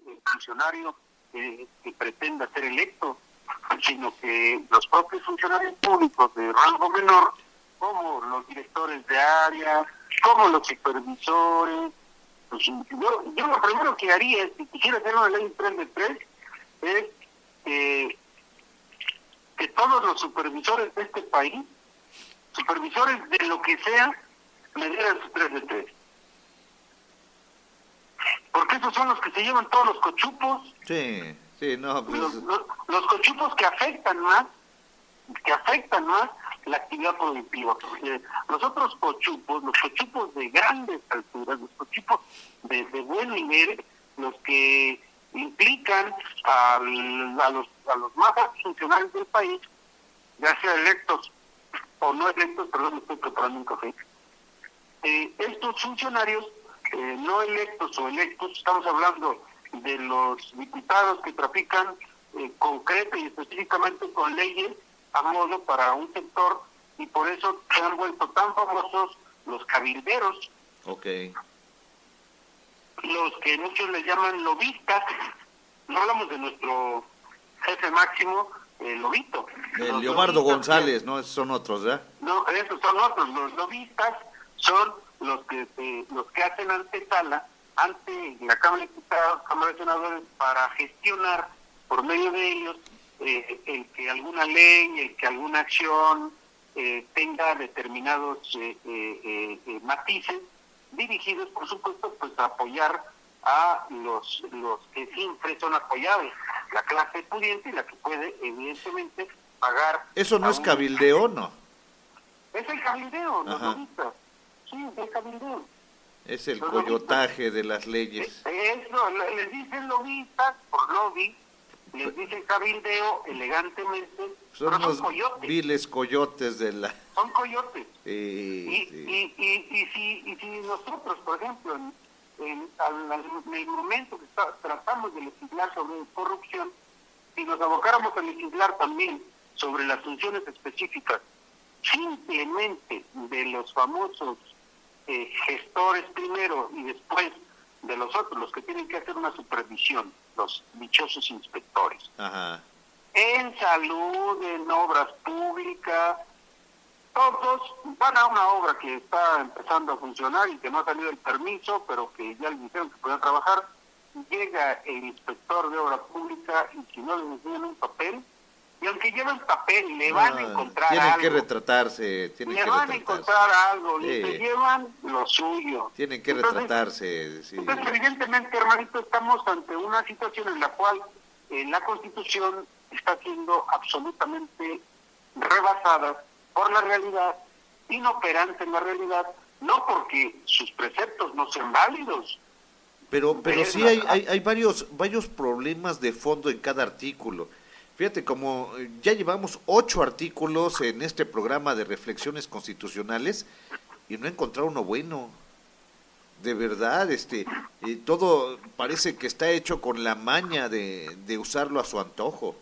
el funcionario que pretenda ser electo, sino que los propios funcionarios públicos de rango menor, como los directores de área, como los supervisores. Pues yo lo primero que haría, si quisiera hacer una ley 3 de 3, es que todos los supervisores de este país, supervisores de lo que sea, me dieran su 3 de 3. Porque esos son los que se llevan todos los cochupos. Sí, no. Pues... Los cochupos que afectan más la actividad productiva. Porque los otros cochupos, los cochupos de grandes alturas, los cochupos de buen nivel, los que implican a los más altos funcionarios del país, ya sea electos o no electos, perdón, me estoy preparando un café. Estos funcionarios no electos o electos, estamos hablando de los diputados que trafican concreto y específicamente con leyes a modo para un sector, y por eso se han vuelto tan famosos los cabilderos. Okay. Los que muchos les llaman lobistas. No hablamos de nuestro jefe máximo, Lobito. El Leobardo González, ¿no? Esos son otros, ¿verdad? No, esos son otros. Los lobistas son los que hacen antesala ante la Cámara de Diputados, Cámara de Senadores, para gestionar por medio de ellos el que alguna ley, el que alguna acción tenga determinados matices dirigidos, por supuesto, pues a apoyar a los que siempre son apoyados, la clase pudiente y la que puede, evidentemente, pagar. ¿Eso no es cabildeo, no? Es el cabildeo, los lobistas. Sí, es el cabildeo. Es el coyotaje de las leyes. Eso, les dicen lobistas por lobby, les dicen cabildeo elegantemente, son pero los son coyotes. Viles coyotes de la... Son coyotes. Sí. Y si nosotros, por ejemplo, en el momento que tratamos de legislar sobre corrupción, si nos abocáramos a legislar también sobre las funciones específicas simplemente de los famosos gestores primero y después de los otros, los que tienen que hacer una supervisión, los dichosos inspectores. Ajá. En salud, en obras públicas, todos van a una obra que está empezando a funcionar y que no ha salido el permiso, pero que ya les dijeron que pueden trabajar. Llega el inspector de obra pública y si no les enseñan un papel, y aunque lleven papel, le van a encontrar tienen algo. Que retratarse. Le van a encontrar algo, le llevan lo suyo. Tienen que retratarse. Sí. Entonces, evidentemente, hermanito, estamos ante una situación en la cual la Constitución está siendo absolutamente rebasada por la realidad, inoperante en la realidad, no porque sus preceptos no sean válidos. Pero sí hay varios problemas de fondo en cada artículo. Fíjate, como ya llevamos 8 artículos en este programa de reflexiones constitucionales y no he encontrado uno bueno. De verdad, todo parece que está hecho con la maña de usarlo a su antojo.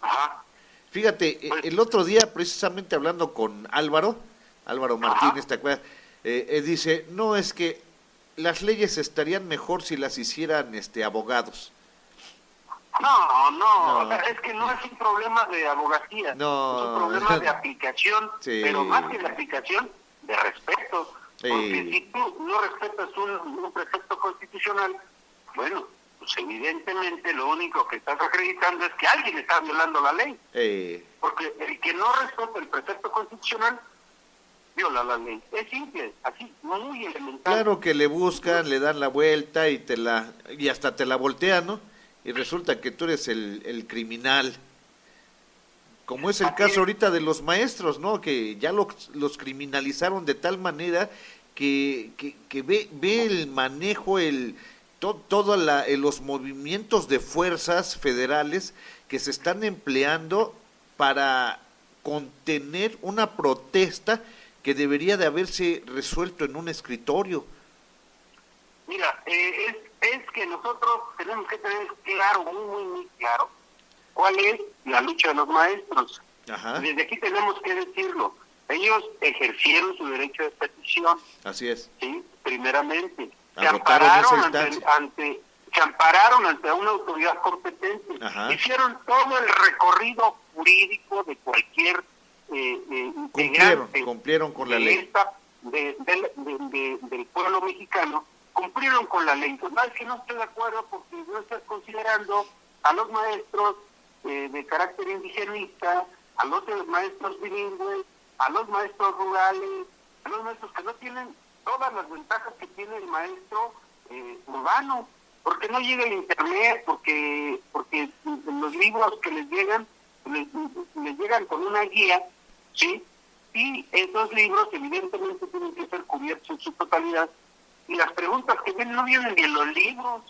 Ajá. Fíjate, el otro día, precisamente hablando con Álvaro Martínez, ¿te acuerdas? Dice, no, es que las leyes estarían mejor si las hicieran abogados. No, es que no es un problema de abogacía, no. Es un problema de aplicación, sí. Pero más que de aplicación, de respeto. Sí. Porque si tú no respetas un precepto constitucional, bueno, pues evidentemente lo único que estás acreditando es que alguien está violando la ley. Porque el que no respeta el precepto constitucional viola la ley. Es simple, así, muy elemental. Claro que le buscan, le dan la vuelta y hasta te la voltean, ¿no? Y resulta que tú eres el criminal. Como es el caso ahorita de los maestros, ¿no? Que ya los criminalizaron de tal manera que ve el manejo, todos los movimientos de fuerzas federales que se están empleando para contener una protesta que debería de haberse resuelto en un escritorio. Mira, es que nosotros tenemos que tener claro, muy claro, cuál es la lucha de los maestros. Ajá. Desde aquí tenemos que decirlo. Ellos ejercieron su derecho de petición. Así es. Sí, primeramente. se ampararon ante una autoridad competente. Ajá. Hicieron todo el recorrido jurídico de cualquier integrante cumplieron con la ley. Del pueblo mexicano, cumplieron con la ley. No es que no esté de acuerdo porque no estás considerando a los maestros de carácter indigenista, a los maestros bilingües, a los maestros rurales, a los maestros que no tienen todas las ventajas que tiene el maestro urbano, porque no llega el internet, porque los libros que les llegan con una guía, ¿sí? Y esos libros evidentemente tienen que ser cubiertos en su totalidad, y las preguntas que vienen no vienen ni en los libros.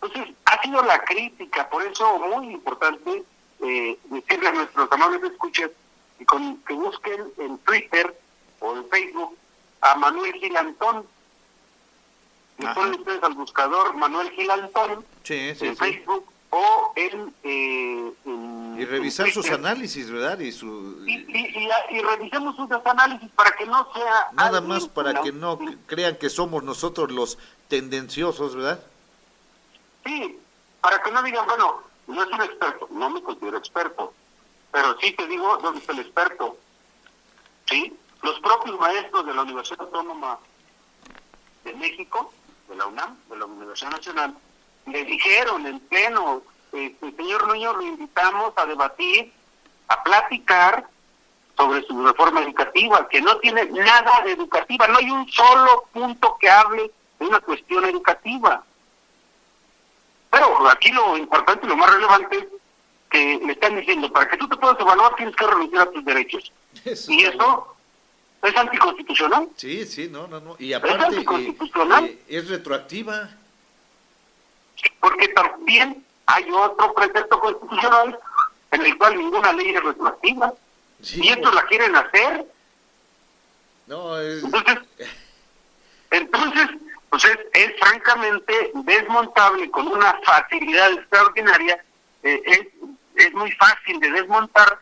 Entonces ha sido la crítica, por eso muy importante decirle a nuestros amables escuchas que busquen en Twitter o en Facebook a Manuel Gilantón. Le ponen ustedes al buscador Manuel Gilantón en Facebook o y revisar sus análisis, ¿verdad? Y revisemos sus análisis para que no sea... Nada más para que no crean que somos nosotros los tendenciosos, ¿verdad? Sí, para que no digan, bueno, no soy un experto, no me considero experto, pero sí te digo dónde está el experto. ¿Sí? Los propios maestros de la Universidad Autónoma de México, de la UNAM, de la Universidad Nacional, le dijeron en pleno, señor Nuño, lo invitamos a debatir, a platicar sobre su reforma educativa, que no tiene nada de educativa, no hay un solo punto que hable de una cuestión educativa. Pero aquí lo importante y lo más relevante es que le están diciendo, para que tú te puedas evaluar tienes que renunciar a tus derechos. Y eso es anticonstitucional. Sí, no. Y aparte es retroactiva. Porque también hay otro precepto constitucional en el cual ninguna ley es retroactiva. Sí, y estos la quieren hacer. No, es... Entonces pues es francamente desmontable con una facilidad extraordinaria. Es muy fácil de desmontar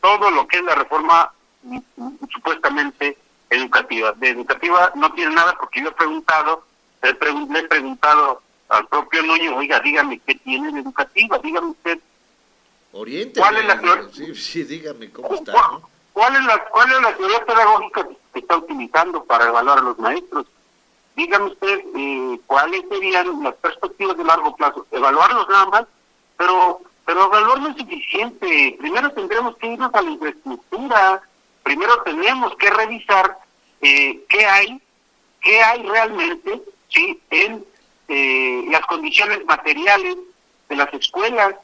todo lo que es la reforma supuestamente educativa. De educativa no tiene nada, porque yo he preguntado, le he preguntado al propio Nuño, oiga, dígame qué tiene de educativa, dígame usted. Oriente. ¿Cuál es la teoría? Sí, dígame cómo está, ¿no? ¿Cuál es la teoría pedagógica que está utilizando para evaluar a los maestros? Dígame usted cuáles serían las perspectivas de largo plazo. Evaluarlos nada más, pero evaluar no es suficiente. Primero tendremos que irnos a la infraestructura. Primero tenemos que revisar qué hay realmente, sí, en las condiciones materiales de las escuelas.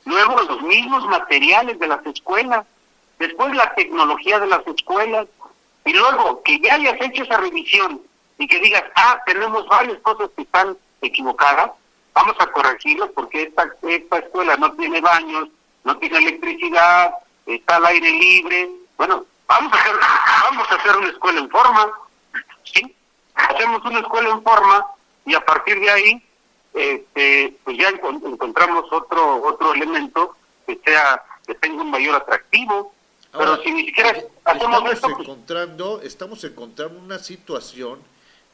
Luego los mismos materiales de las escuelas. Después la tecnología de las escuelas. Y luego que ya hayas hecho esa revisión y que digas, tenemos varias cosas que están equivocadas, vamos a corregirlas porque esta escuela no tiene baños, no tiene electricidad, está al aire libre. Bueno, vamos a hacer una escuela en forma, ¿sí? Hacemos una escuela en forma y a partir de ahí pues ya encontramos otro elemento que tenga un mayor atractivo. Ahora, pero si ni siquiera hacemos estamos encontrando una situación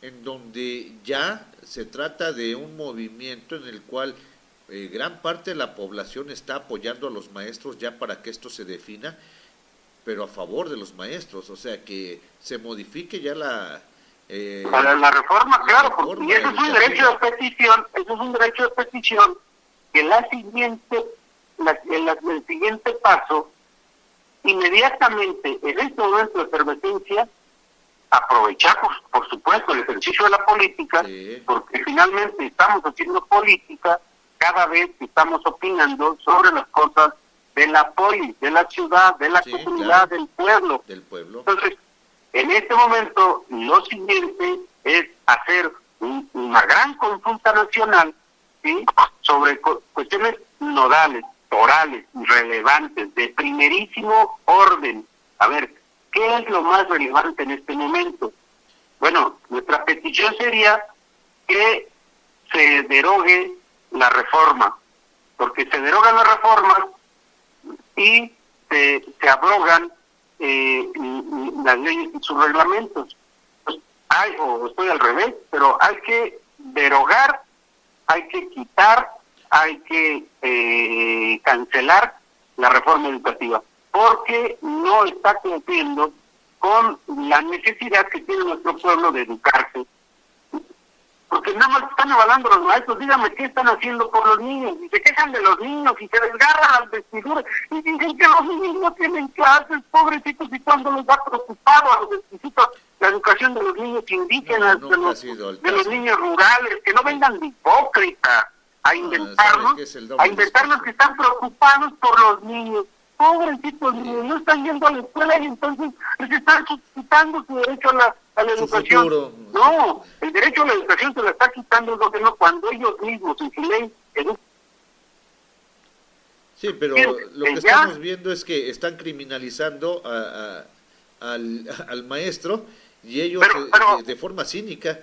en donde ya se trata de un movimiento en el cual gran parte de la población está apoyando a los maestros ya para que esto se defina, pero a favor de los maestros, o sea, que se modifique ya la reforma, claro, porque y eso es un derecho de petición, que el siguiente paso, inmediatamente en este momento de efervescencia, aprovechamos, por supuesto, el ejercicio de la política, sí, porque finalmente estamos haciendo política cada vez que estamos opinando sobre las cosas de la polis, de la ciudad, de la comunidad, claro, del pueblo. Entonces, en este momento, lo siguiente es hacer una gran consulta nacional, ¿sí?, sobre cuestiones nodales, orales, relevantes, de primerísimo orden. A ver, ¿qué es lo más relevante en este momento? Bueno, nuestra petición sería que se derogue la reforma, porque se derogan las reformas y se abrogan las leyes y sus reglamentos. Pues, o estoy al revés, pero hay que derogar, hay que quitar, hay que cancelar la reforma educativa, porque no está cumpliendo con la necesidad que tiene nuestro pueblo de educarse. Porque nada más están avalando los maestros. Dígame qué están haciendo por los niños, y se quejan de los niños y se desgarran las vestiduras y dicen que los niños no tienen clases, pobrecitos, y cuando les ha preocupado a los exquisitos la educación de los niños indígenas, de los niños rurales, que no vengan de hipócritas a inventarnos, que están preocupados por los niños. Pobrecitos niños, no están yendo a la escuela y entonces les están quitando su derecho a la educación. Futuro. No, el derecho a la educación se lo está quitando el gobierno cuando ellos mismos en su ley educan. Sí, pero lo que estamos viendo es que están criminalizando al maestro y ellos pero, de forma cínica.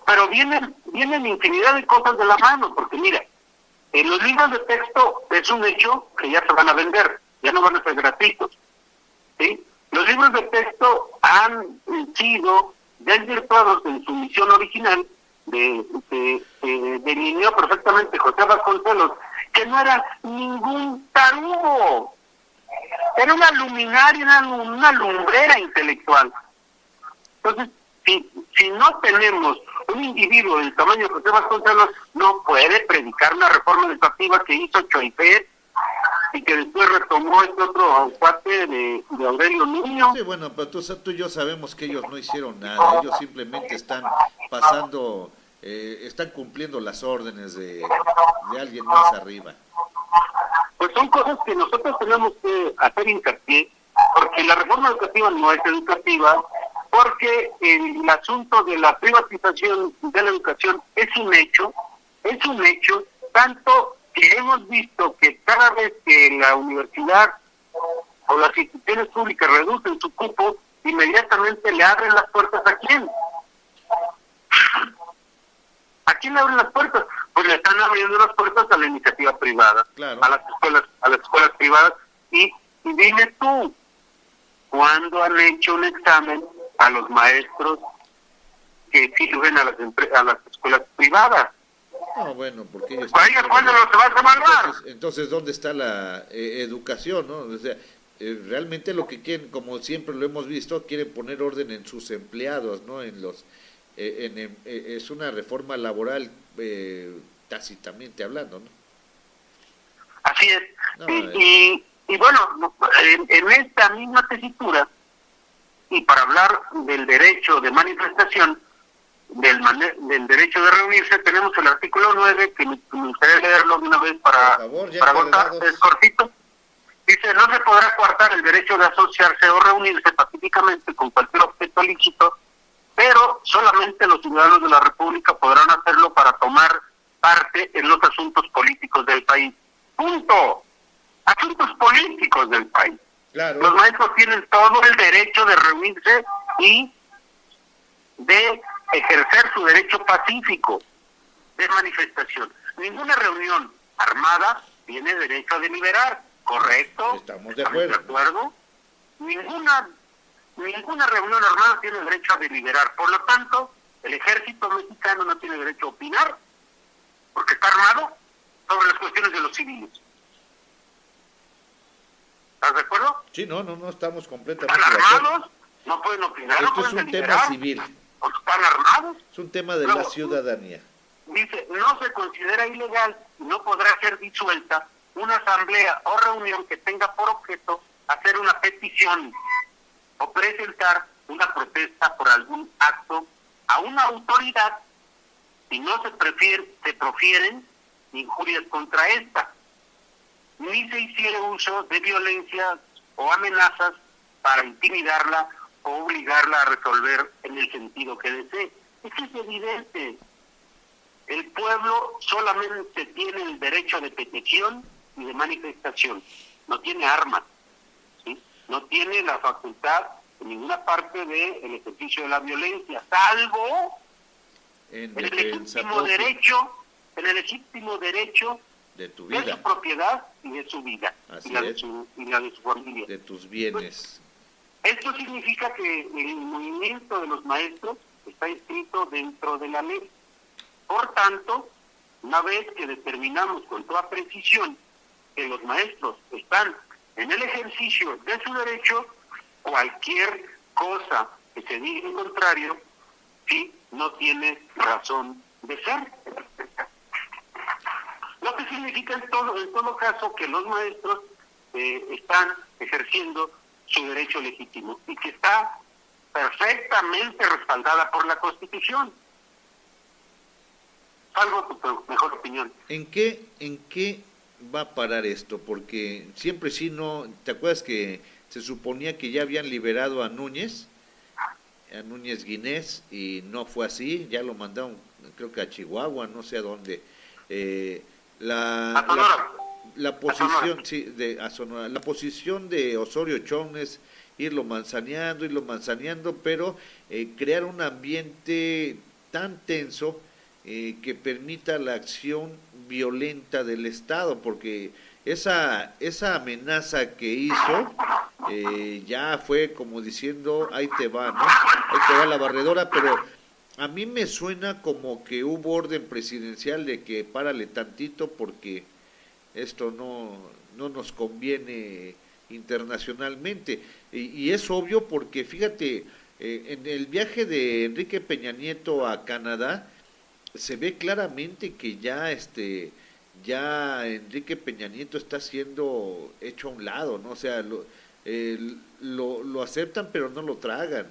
Pero vienen infinidad de cosas de la mano, porque mira, en los libros de texto es un hecho que ya se van a vender, ya no van a ser gratuitos, ¿sí? Los libros de texto han sido desvirtuados en su misión original, delineó perfectamente José Vasconcelos, que no era ningún tarugo, era una luminaria, una lumbrera intelectual. Entonces, si no tenemos un individuo del tamaño de José Vasconcelos, no puede predicar una reforma educativa que hizo Choipet y que después retomó este otro cuate de Aurelio Nuño. Sí, bueno, pero tú y yo sabemos que ellos no hicieron nada, ellos simplemente están pasando, están cumpliendo las órdenes de alguien más arriba. Pues son cosas que nosotros tenemos que hacer hincapié, porque la reforma educativa no es educativa, porque el asunto de la privatización de la educación es un hecho, tanto que hemos visto que cada vez que la universidad o las instituciones públicas reducen su cupo, inmediatamente le abren las puertas ¿a quién? ¿A quién le abren las puertas? Pues le están abriendo las puertas a la iniciativa privada, claro, a las escuelas privadas, y dime tú, ¿cuándo han hecho un examen a los maestros que sirven a las escuelas privadas? No, bueno, porque ellos... ¿Cuándo se va a evaluar? Entonces, ¿dónde está la educación, no? O sea, realmente lo que quieren, como siempre lo hemos visto, quieren poner orden en sus empleados, ¿no? En los es una reforma laboral tácitamente hablando, ¿no? Así es. No, y bueno, en esta misma tesitura, y para hablar del derecho de manifestación, del derecho de reunirse, tenemos el artículo 9, que me gustaría leerlo de una vez para agotar, es cortito. Dice: no se podrá coartar el derecho de asociarse o reunirse pacíficamente con cualquier objeto lícito, pero solamente los ciudadanos de la República podrán hacerlo para tomar parte en los asuntos políticos del país. Punto. Asuntos políticos del país. Claro. Los maestros tienen todo el derecho de reunirse y de ejercer su derecho pacífico de manifestación. Ninguna reunión armada tiene derecho a deliberar, ¿correcto? Estamos de acuerdo. Ninguna reunión armada tiene derecho a deliberar. Por lo tanto, el ejército mexicano no tiene derecho a opinar, porque está armado sobre las cuestiones de los civiles. ¿Estás de acuerdo? Sí, no, estamos completamente de acuerdo. Están armados, no pueden opinar, Esto es un tema civil. Están armados. Es un tema de la ciudadanía. Dice: no se considera ilegal y no podrá ser disuelta una asamblea o reunión que tenga por objeto hacer una petición o presentar una protesta por algún acto a una autoridad si no se profieren injurias contra esta, ni se hiciera uso de violencia o amenazas para intimidarla o obligarla a resolver en el sentido que desee. Eso es evidente. El pueblo solamente tiene el derecho de petición y de manifestación, no tiene armas, ¿sí? No tiene la facultad en ninguna parte del ejercicio de la violencia, salvo en el legítimo derecho de tu vida, de su propiedad y de su vida, y la de su familia, de tus bienes. Esto significa que el movimiento de los maestros está inscrito dentro de la ley. Por tanto, una vez que determinamos con toda precisión que los maestros están en el ejercicio de su derecho, cualquier cosa que se diga en contrario, sí, no tiene razón de ser. Lo que significa en todo caso que los maestros están ejerciendo su derecho legítimo y que está perfectamente respaldada por la Constitución. Salvo tu mejor opinión. ¿En qué va a parar esto? Porque siempre sí no, ¿te acuerdas que se suponía que ya habían liberado a Núñez Guinés, y no fue así? Ya lo mandaron, creo que a Chihuahua, no sé a dónde. La posición, sí, a Sonora. La posición de Osorio Chong es irlo manzaneando, pero crear un ambiente tan tenso que permita la acción violenta del Estado, porque esa amenaza que hizo ya fue como diciendo, ahí te va, ¿no? Ahí te va la barredora, pero a mí me suena como que hubo orden presidencial de que párale tantito porque esto no nos conviene internacionalmente, y es obvio porque fíjate, en el viaje de Enrique Peña Nieto a Canadá se ve claramente que ya Enrique Peña Nieto está siendo hecho a un lado, ¿no? O sea, lo aceptan pero no lo tragan.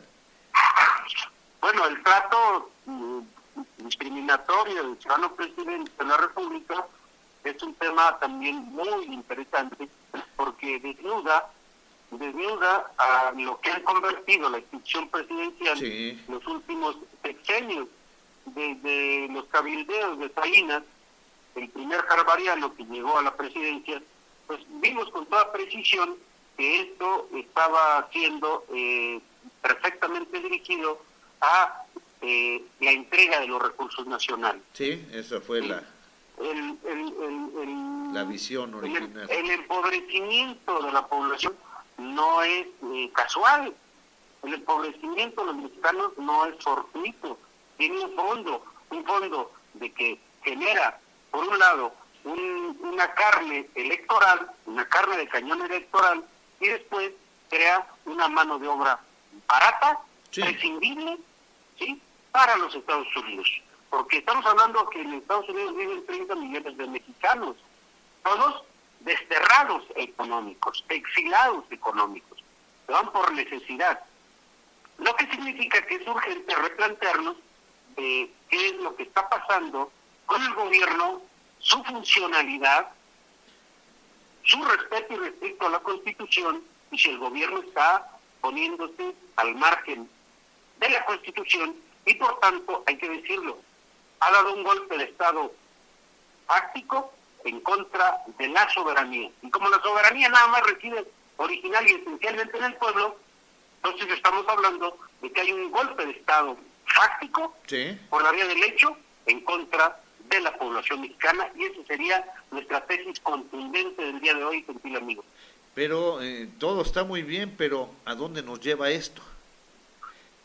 Bueno, el trato discriminatorio del ciudadano presidente de la República es un tema también muy interesante porque desnuda a lo que han convertido la institución presidencial en los últimos sexenios, desde los cabildeos de Salinas, el primer jarvariano que llegó a la presidencia. Pues vimos con toda precisión que esto estaba siendo perfectamente dirigido a la entrega de los recursos nacionales. Sí, esa fue la visión original. El empobrecimiento de la población no es casual. El empobrecimiento de los mexicanos no es fortuito. Tiene un fondo de que genera, por un lado, una carne electoral, una carne de cañón electoral, y después crea una mano de obra barata, prescindible, ¿sí?, para los Estados Unidos. Porque estamos hablando que en Estados Unidos viven 30 millones de mexicanos, todos desterrados económicos, exilados económicos, que van por necesidad. Lo que significa que es urgente replantearnos qué es lo que está pasando con el gobierno, su funcionalidad, su respeto y respecto a la Constitución, y si el gobierno está poniéndose al margen de la Constitución, y por tanto, hay que decirlo, ha dado un golpe de Estado fáctico en contra de la soberanía. Y como la soberanía nada más reside original y esencialmente en el pueblo, entonces estamos hablando de que hay un golpe de Estado fáctico por la vía del hecho en contra de la población mexicana, y esa sería nuestra tesis contundente del día de hoy, gentil amigo. Pero todo está muy bien, pero ¿a dónde nos lleva esto?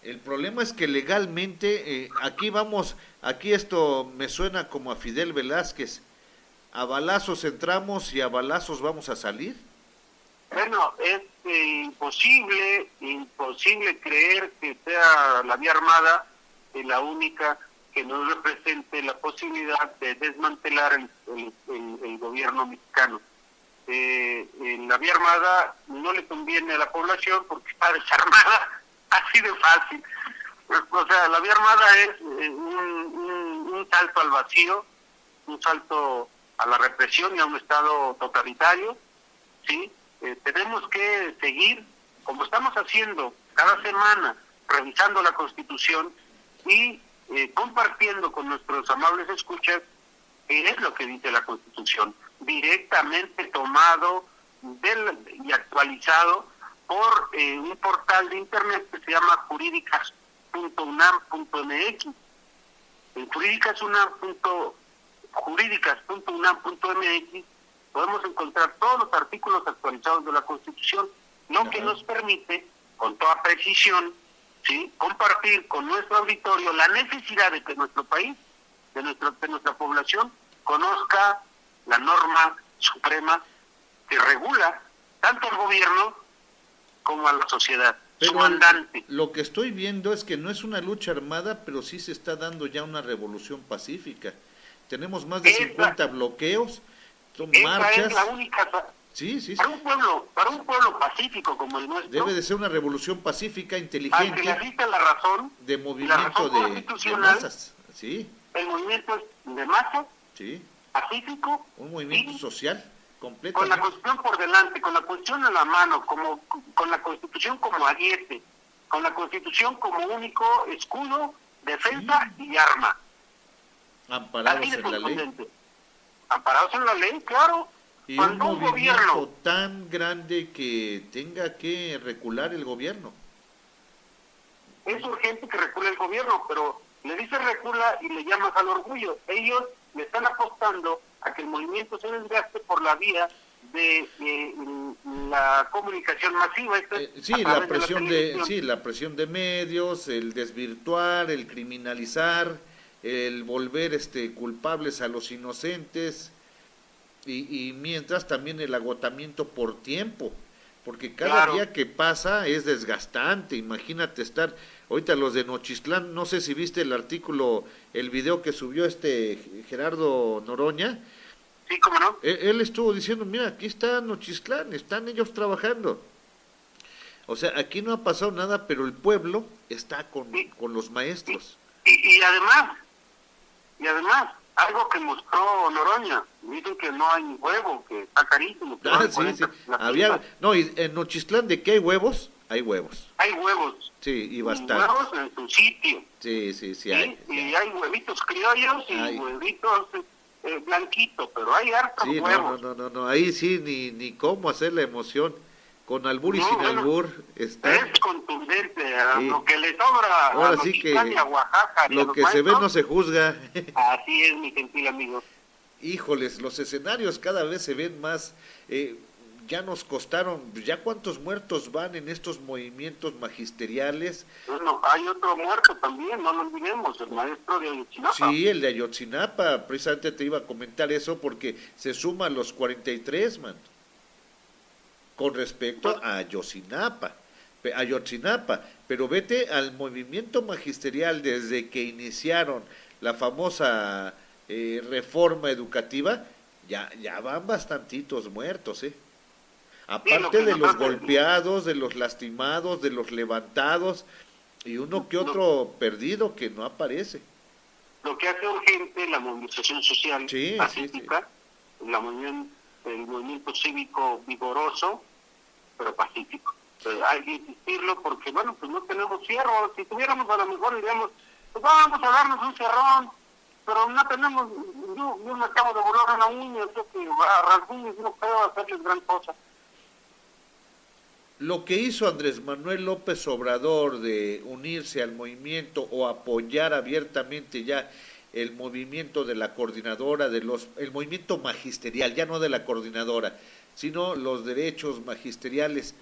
El problema es que legalmente, aquí esto me suena como a Fidel Velázquez, a balazos entramos y a balazos vamos a salir. Bueno, es imposible creer que sea la vía armada la única que nos represente la posibilidad de desmantelar el gobierno mexicano. La vía armada no le conviene a la población porque está desarmada, así de fácil. O sea, la vía armada es un salto al vacío, un salto a la represión y a un estado totalitario, ¿sí? Tenemos que seguir, como estamos haciendo cada semana, revisando la Constitución y compartiendo con nuestros amables escuchas qué es lo que dice la Constitución, directamente tomado y actualizado por un portal de internet que se llama jurídicas.unam.mx. En jurídicas.unam.mx podemos encontrar todos los artículos actualizados de la Constitución, lo que nos permite, con toda precisión, ¿sí?, compartir con nuestro auditorio la necesidad de que nuestro país, de nuestra población, conozca la norma suprema que regula tanto al gobierno como a la sociedad. Pero su mandante. Lo que estoy viendo es que no es una lucha armada, pero sí se está dando ya una revolución pacífica. Tenemos más de 50 bloqueos, son marchas. Es la única. Sí, sí, sí. Para un pueblo pacífico como el nuestro. Debe de ser una revolución pacífica, inteligente. Aunque le asiste la razón. De movimiento de masas. Sí. El movimiento es de masas. Sí. Pacífico. Un movimiento social. Con la Constitución por delante, con la Constitución en la mano, con la Constitución como ariete, con la Constitución como único escudo, defensa y arma. Amparados en la ley. Amparados en la ley, claro. Y cuando un movimiento tan grande que tenga que recular el gobierno. Es urgente que recule el gobierno, pero le dice recula y le llamas al orgullo. Ellos le están apostando a que el movimiento se desgaste por la vía de la comunicación masiva. La presión de medios, el desvirtuar, el criminalizar, el volver culpables a los inocentes, y mientras también el agotamiento por tiempo, porque cada día que pasa es desgastante. Imagínate estar, ahorita los de Nochistlán, no sé si viste el artículo, el video que subió Gerardo Noroña. Sí, cómo no. Él estuvo diciendo, mira, aquí está Nochistlán, están ellos trabajando. O sea, aquí no ha pasado nada, pero el pueblo está con los maestros. Y además, algo que mostró Noroña, dicen que no hay huevo, que está carísimo. Que sí. Y en Nochistlán, ¿de qué hay huevos? Hay huevos. Hay huevos. Sí, y bastante. Huevos en su sitio. Sí. Y hay huevitos criollos y huevitos blanquitos, pero hay hartos huevos. No, ahí sí, ni cómo hacer la emoción. Con albur y sin albur está. Es contundente, lo que le sobra ahora a sí que a Oaxaca. Lo que se ve no se juzga. Así es, mi gentil amigo. Híjoles, los escenarios cada vez se ven más. Ya nos costaron, ya cuántos muertos van en estos movimientos magisteriales. Bueno, hay otro muerto también, no lo olvidemos, el maestro de Ayotzinapa. Sí, el de Ayotzinapa, precisamente te iba a comentar eso porque se suma a los 43, man. Con respecto a Ayotzinapa, pero vete al movimiento magisterial desde que iniciaron la famosa reforma educativa, ya van bastantitos muertos, aparte de los golpeados, de los lastimados, de los levantados y uno que otro perdido que no aparece. Lo que hace urgente la movilización social pacífica, el movimiento cívico vigoroso, pero pacífico. Hay que insistirlo porque, bueno, pues no tenemos fierro. Si tuviéramos, a lo mejor diríamos, pues vamos a darnos un cerrón, pero no tenemos. Yo me acabo de volar una uña, creo que a rasguños no puedo hacerles gran cosa. Lo que hizo Andrés Manuel López Obrador de unirse al movimiento o apoyar abiertamente ya el movimiento de la coordinadora, el movimiento magisterial, ya no de la coordinadora, sino los derechos magisteriales,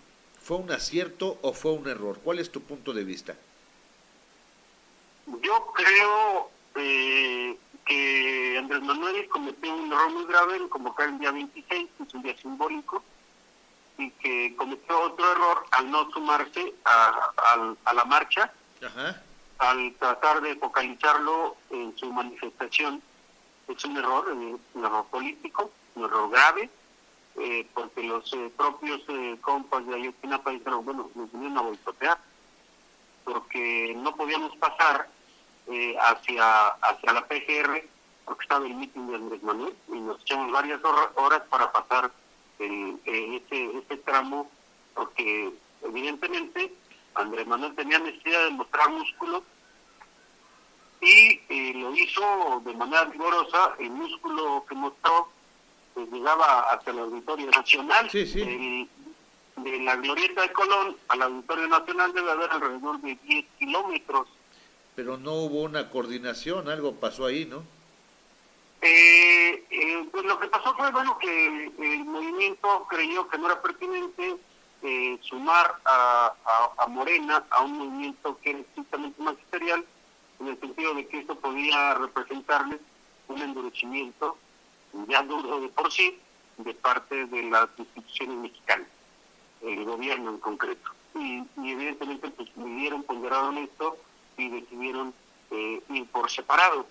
¿fue un acierto o fue un error? ¿Cuál es tu punto de vista? Yo creo que Andrés Manuel cometió un error muy grave en convocar el día 26, que es un día simbólico, y que cometió otro error al no sumarse a la marcha. Ajá. Al tratar de focalizarlo en su manifestación. Es un error político, un error grave, porque los propios compas de Ayotzinapa dijeron, bueno, nos vinieron a boicotear, porque no podíamos pasar hacia la PGR, porque estaba el mitin de Andrés Manuel, y nos echamos varias horas para pasar este tramo, porque evidentemente Andrés Manuel tenía necesidad de mostrar músculo y lo hizo de manera vigorosa. El músculo que mostró pues llegaba hasta el Auditorio Nacional. Sí. De la Glorieta de Colón al Auditorio Nacional debe haber alrededor de 10 kilómetros. Pero no hubo una coordinación, algo pasó ahí, ¿no? Pues lo que pasó fue, bueno, que el movimiento creyó que no era pertinente sumar a Morena a un movimiento que era estrictamente magisterial, en el sentido de que esto podía representarles un endurecimiento ya duro de por sí de parte de las instituciones mexicanas, el gobierno en concreto. Y evidentemente pues ponderaron esto y decidieron ir por separado,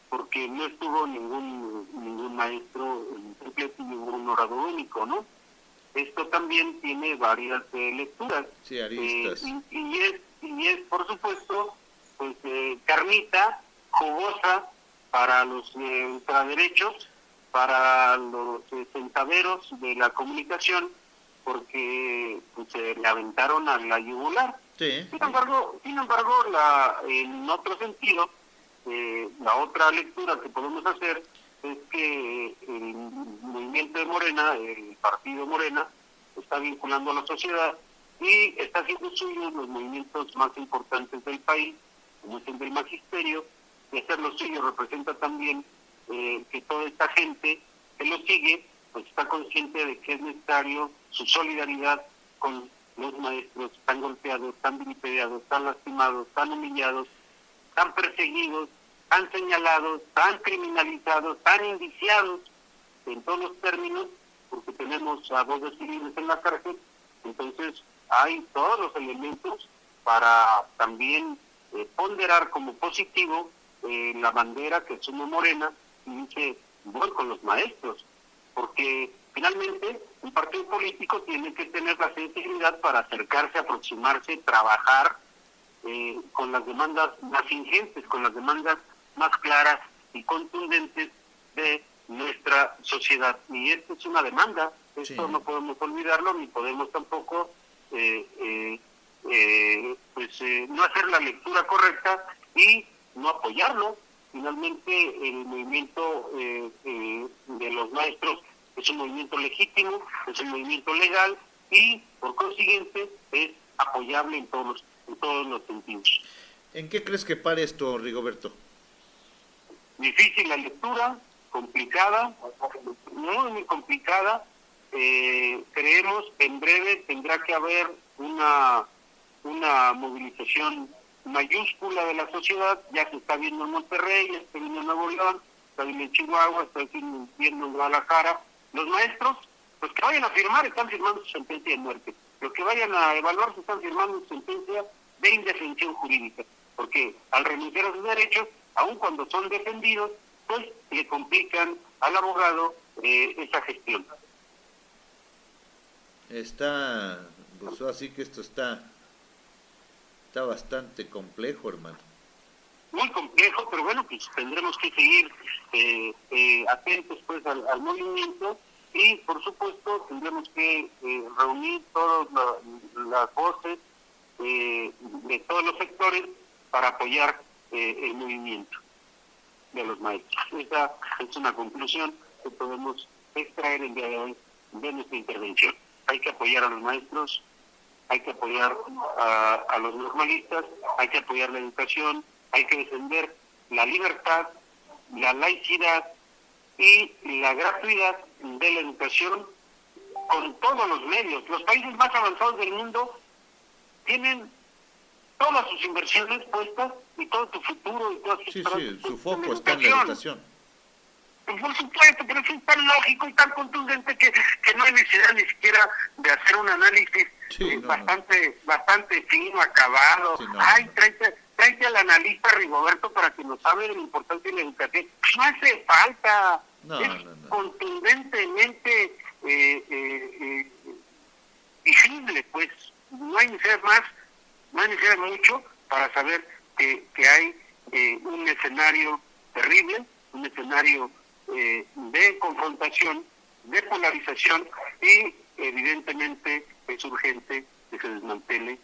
porque no estuvo ningún maestro completo y ningún orador único, ¿no? Esto también tiene varias lecturas. Sí, aristas. Y es, por supuesto, pues carnita jugosa para los ultraderechos, para los sentaderos de la comunicación, porque pues, le aventaron a la yugular. Sí. Sin embargo, en otro sentido, la otra lectura que podemos hacer es que el movimiento de Morena, el partido Morena, está vinculando a la sociedad y está haciendo suyos los movimientos más importantes del país, como es el del magisterio, y hacerlo suyo representa también que toda esta gente que lo sigue, pues está consciente de que es necesario su solidaridad con los maestros tan golpeados, tan vilipendiados, tan lastimados, tan humillados, tan perseguidos, tan señalados, tan criminalizados, tan indiciados en todos los términos, porque tenemos a voces civiles en la cárcel. Entonces hay todos los elementos para también ponderar como positivo la bandera que asume Morena y dice, voy con los maestros, porque finalmente un partido político tiene que tener la sensibilidad para acercarse, aproximarse, trabajar con las demandas más ingentes, con las demandas más claras y contundentes de nuestra sociedad. Y esto es una demanda, esto no podemos olvidarlo, ni podemos tampoco no hacer la lectura correcta y no apoyarlo. Finalmente el movimiento de los maestros es un movimiento legítimo, es un movimiento legal y por consiguiente es apoyable en todos los sentidos. ¿En qué crees que pare esto, Rigoberto? Difícil la lectura, complicada, muy complicada. Creemos que en breve tendrá que haber una movilización mayúscula de la sociedad. Ya se está viendo en Monterrey, ya se está viendo en Nuevo León, está viendo en Chihuahua, está viendo en Guadalajara. Los maestros, los que vayan a firmar, están firmando su sentencia de muerte. Los que vayan a evaluar, se están firmando su sentencia de indefensión jurídica, porque al renunciar a sus derechos, aun cuando son defendidos, pues le complican al abogado esa gestión. Está, pues así que esto está bastante complejo, hermano. Muy complejo, pero bueno, pues tendremos que seguir atentos pues al movimiento y por supuesto tendremos que reunir todas las voces de todos los sectores para apoyar el movimiento de los maestros. Esa es una conclusión que podemos extraer el día de hoy de nuestra intervención. Hay que apoyar a los maestros, hay que apoyar a los normalistas, hay que apoyar la educación, hay que defender la libertad, la laicidad y la gratuidad de la educación con todos los medios. Los países más avanzados del mundo tienen todas sus inversiones puestas y todo su futuro y todas sus su foco está en la educación. Por supuesto, pero eso es tan lógico y tan contundente que no hay necesidad ni siquiera de hacer un análisis bastante fino, acabado. Tráete al analista Rigoberto para que nos hable de la importancia de la educación. No hace falta. Contundentemente visible, pues. No hay necesidad más, no hay necesidad mucho para saber que hay un escenario terrible, un escenario de confrontación, de polarización y evidentemente es urgente que se desmantele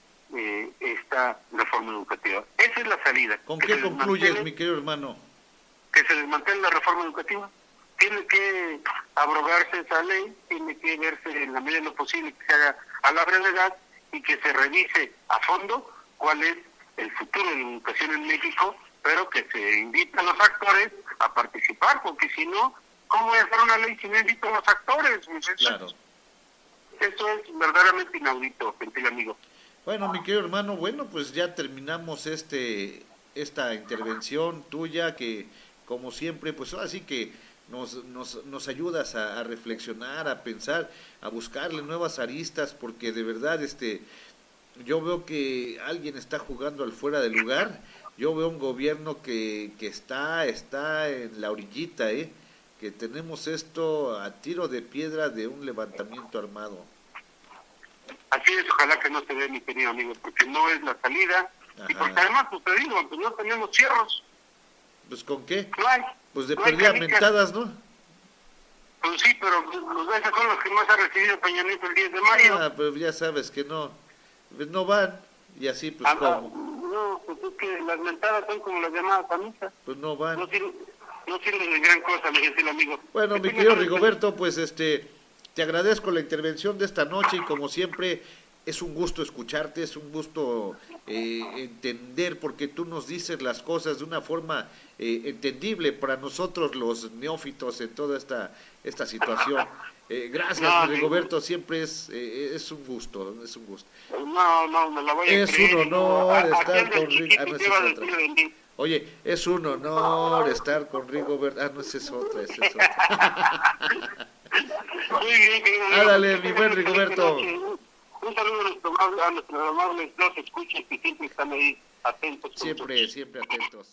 esta reforma educativa. Esa es la salida. ¿Con qué concluyes, mi querido hermano? Que se desmantele la reforma educativa. Tiene que abrogarse esa ley, tiene que verse en la medida de lo posible que se haga a la brevedad y que se revise a fondo cuál es el futuro de la educación en México, pero que se invite a los actores a participar, porque si no, ¿cómo voy a hacer una ley si no invito a los actores? Claro. eso es verdaderamente inaudito, gentil amigo. Bueno, mi querido hermano, bueno, pues ya terminamos esta intervención tuya que, como siempre, pues así que nos ayudas a reflexionar, a pensar, a buscarle nuevas aristas, porque de verdad, yo veo que alguien está jugando al fuera de lugar. Yo veo un gobierno que está en la orillita, que tenemos esto a tiro de piedra de un levantamiento armado. Así es, ojalá que no se dé, mi querido amigo, porque no es la salida. Ajá. Y porque además, pues te digo, pues no tenemos cierros. ¿Pues con qué? No hay. Pues de no hay perdida canicas. mentadas, ¿no? Pues sí, pero los esos son los que más ha recibido Peña Nieto el 10 de mayo. Ah, pues ya sabes que no, pues no van, y así pues ¿cómo? No, pues es que las mentadas son como las llamadas a misa. Pues no van. No sirven de gran cosa, mi gentil amigo. Bueno, mi querido Rigoberto, pues te agradezco la intervención de esta noche y como siempre es un gusto escucharte, es un gusto entender porque tú nos dices las cosas de una forma entendible para nosotros los neófitos en toda esta situación. Gracias, No, Rigoberto, siempre es un gusto, es un gusto. No, me la voy a Es creer. un honor ¿A estar quién del con chiquito no, te esa va a es otra. decir de mí? Oye, es un honor estar con Rigoberto. Ah, no, esa es otra, esa es otra. Muy bien, querido amigo. Ándale, mi buen Rigoberto. Un saludo a nuestros amables dos escuchas que siempre están ahí atentos. Siempre atentos.